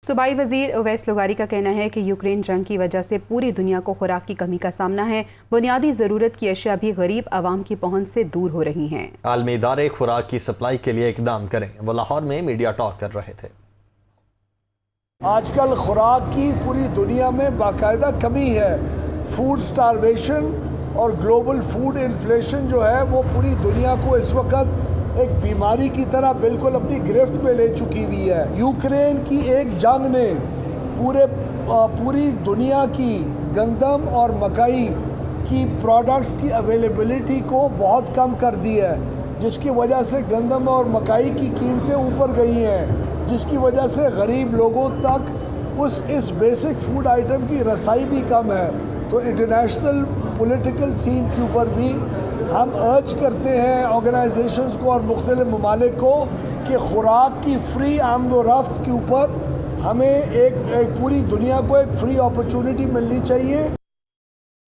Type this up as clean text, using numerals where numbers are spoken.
सूबाई वजीर अवैस लुगारी का कहना है कि यूक्रेन जंग की वजह से पूरी दुनिया को खुराक की कमी का सामना है। बुनियादी ज़रूरत की अशिया भी गरीब आवाम की पहुंच से दूर हो रही हैं। आलमी इदारे खुराक की सप्लाई के लिए इकदाम करें। वो लाहौर में मीडिया टॉक कर रहे थे। आजकल खुराक की पूरी दुनिया में बाकायदा कमी है। फूड स्टारवेशन और ग्लोबल फूड इन्फ्लेशन जो है वो पूरी दुनिया को इस वक्त एक बीमारी की तरह बिल्कुल अपनी गिरफ्त में ले चुकी हुई है। यूक्रेन की एक जंग ने पूरी दुनिया की गंदम और मकई की प्रोडक्ट्स की अवेलेबिलिटी को बहुत कम कर दी है, जिसकी वजह से गंदम और मकई की कीमतें ऊपर गई हैं, जिसकी वजह से गरीब लोगों तक इस बेसिक फूड आइटम की रसाई भी कम है। तो इंटरनेशनल पॉलिटिकल सीन के ऊपर भी हम अर्ज करते हैं ऑर्गेनाइजेशंस को और मुख्तलिफ ममालिक को कि खुराक की फ्री आमद व रफ्त के ऊपर हमें एक पूरी दुनिया को एक फ्री अपॉर्चुनिटी मिलनी चाहिए।